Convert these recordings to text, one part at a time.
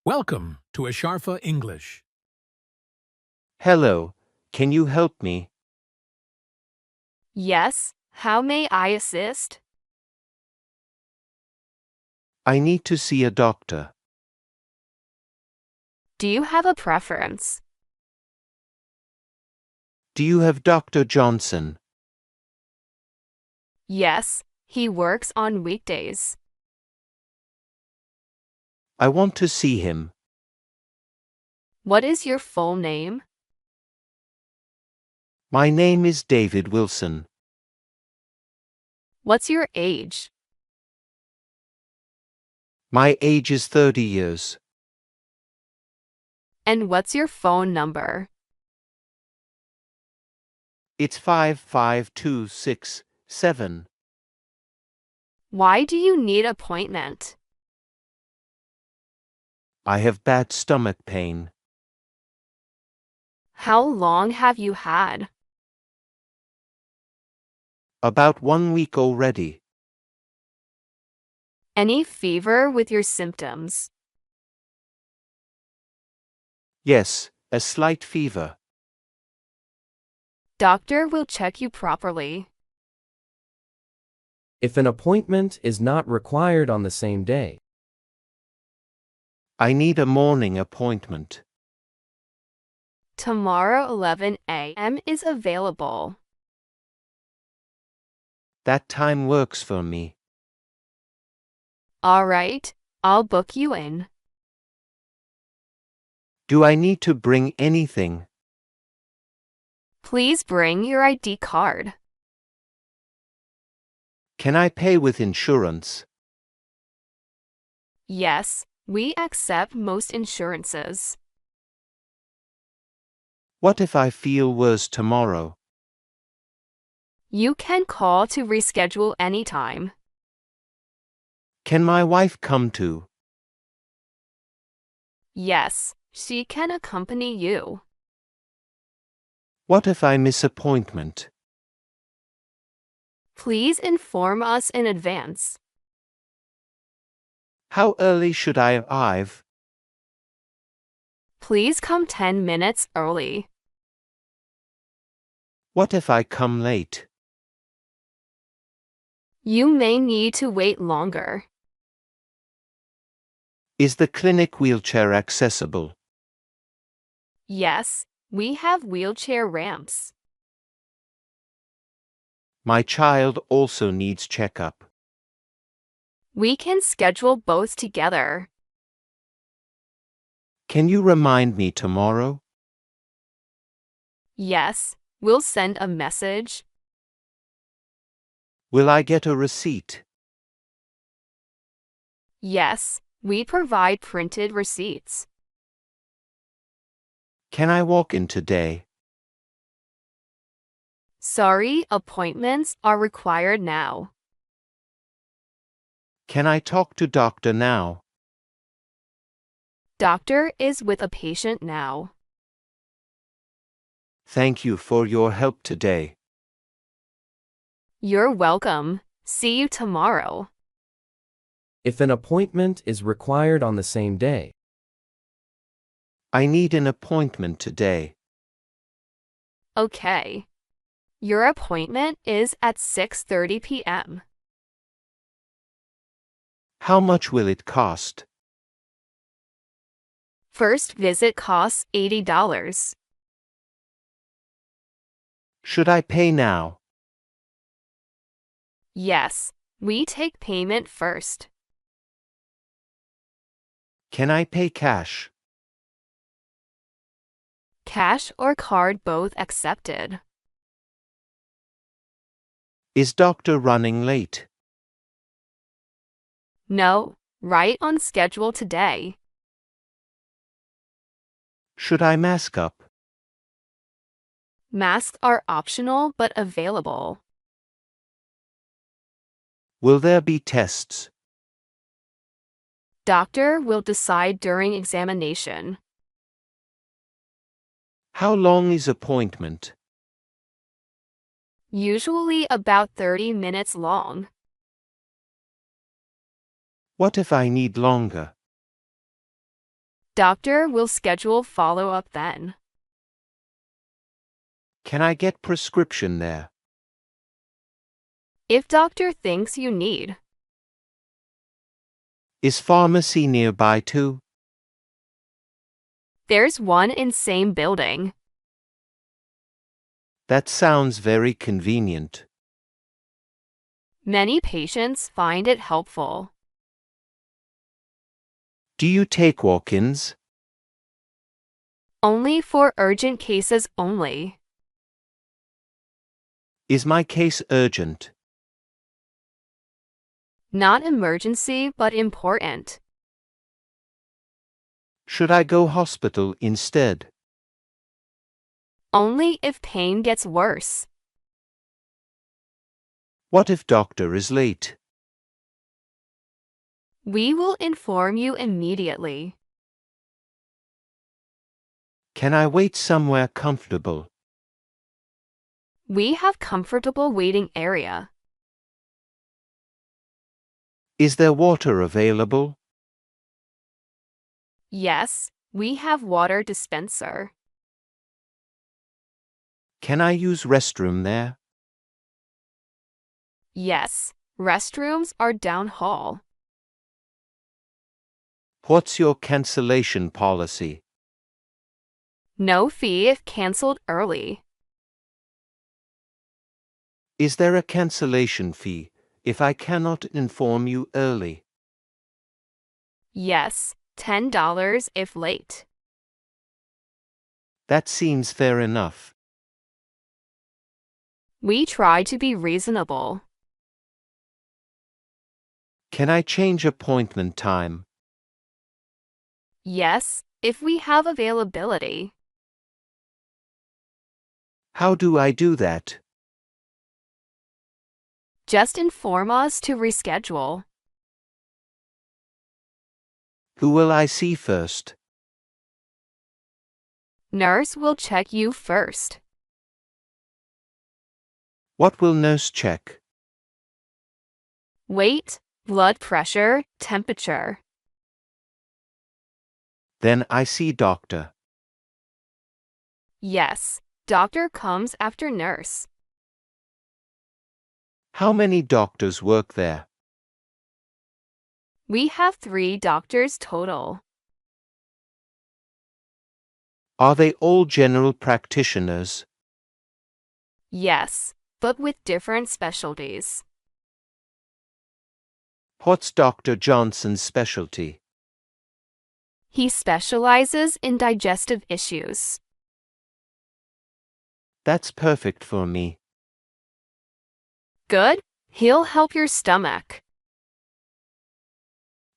Welcome to Asharfa English. Hello, can you help me? Yes, how may I assist? I need to see a doctor. Do you have a preference? Do you have Dr. Johnson? Yes, he works on weekdays. I want to see him. What is your full name? My name is David Wilson. What's your age? My age is 30 years. And what's your phone number? It's 55267. Why do you need appointment? I have bad stomach pain. How long have you had? About 1 week already. Any fever with your symptoms? Yes, a slight fever. Doctor will check you properly. If an appointment is not required on the same day, I need a morning appointment. Tomorrow 11 a.m. is available. That time works for me. All right, I'll book you in. Do I need to bring anything? Please bring your ID card. Can I pay with insurance? Yes, we accept most insurances. What if I feel worse tomorrow? You can call to reschedule anytime. Can my wife come too? Yes, she can accompany you. What if I miss appointment? Please inform us in advance. How early should I arrive? Please come 10 minutes early. What if I come late? You may need to wait longer. Is the clinic wheelchair accessible? Yes, we have wheelchair ramps. My child also needs checkup. We can schedule both together. Can you remind me tomorrow? Yes, we'll send a message. Will I get a receipt? Yes, we provide printed receipts. Can I walk in today? Sorry, appointments are required now. Can I talk to doctor now? Doctor is with a patient now. Thank you for your help today. You're welcome. See you tomorrow. if an appointment is required on the same day, I need an appointment today. Okay. Your appointment is at 6:30 p.m. How much will it cost? First visit costs $80. Should I pay now? Yes, we take payment first. Can I pay cash? Cash or card both accepted. Is doctor running late? No, right on schedule today. Should I mask up? Masks are optional but available. Will there be tests? Doctor will decide during examination. How long is appointment? Usually about 30 minutes long. What if I need longer? Doctor will schedule follow-up then. Can I get prescription there? If doctor thinks you need. Is pharmacy nearby too? There's one in same building. That sounds very convenient. Many patients find it helpful. Do you take walk-ins? Only for urgent cases only. Is my case urgent? Not emergency but important. Should I go hospital instead? Only if pain gets worse. What if doctor is late? We will inform you immediately. Can I wait somewhere comfortable? We have comfortable waiting area. Is there water available? Yes, we have water dispenser. Can I use restroom there? Yes, restrooms are down hall. What's your cancellation policy? No fee if canceled early. Is there a cancellation fee if I cannot inform you early? Yes, $10 if late. That seems fair enough. We try to be reasonable. Can I change appointment time? Yes, if we have availability. How do I do that? Just inform us to reschedule. Who will I see first? Nurse will check you first. What will nurse check? Weight, blood pressure, temperature. Then I see doctor. Yes, doctor comes after nurse. How many doctors work there? We have 3 doctors total. Are they all general practitioners? Yes, but with different specialties. What's Dr. Johnson's specialty? He specializes in digestive issues. That's perfect for me. Good, he'll help your stomach.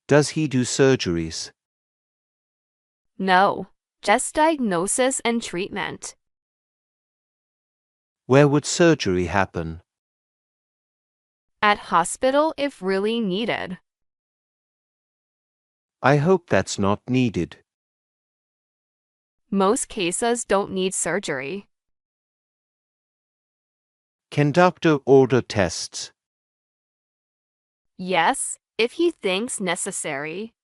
Does he do surgeries? No, just diagnosis and treatment. Where would surgery happen? At hospital if really needed. I hope that's not needed. Most cases don't need surgery. Can doctor order tests? Yes, if he thinks necessary.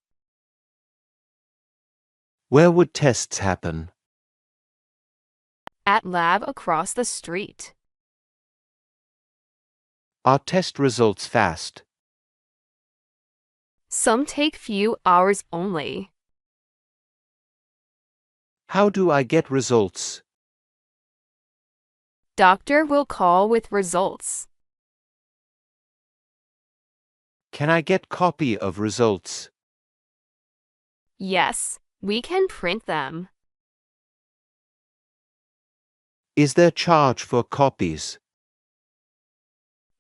Where would tests happen? At lab across the street. Are test results fast? Some take few hours only. How do I get results? Doctor will call with results. Can I get copy of results? Yes, we can print them. Is there charge for copies?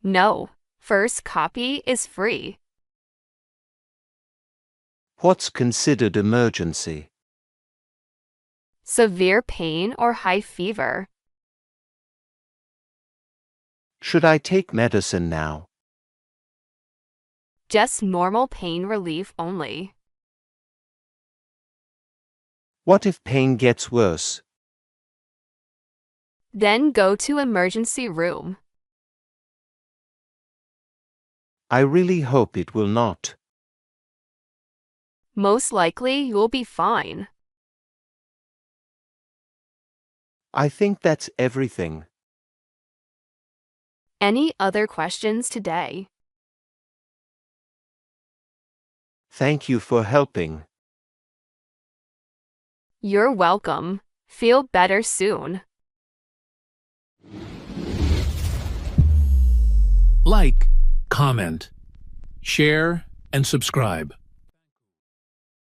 No, first copy is free. What's considered emergency? Severe pain or high fever. Should I take medicine now? Just normal pain relief only. What if pain gets worse? Then go to emergency room. I really hope it will not. Most likely you'll be fine. I think that's everything. Any other questions today? Thank you for helping. You're welcome. Feel better soon. Like, comment, share, and subscribe.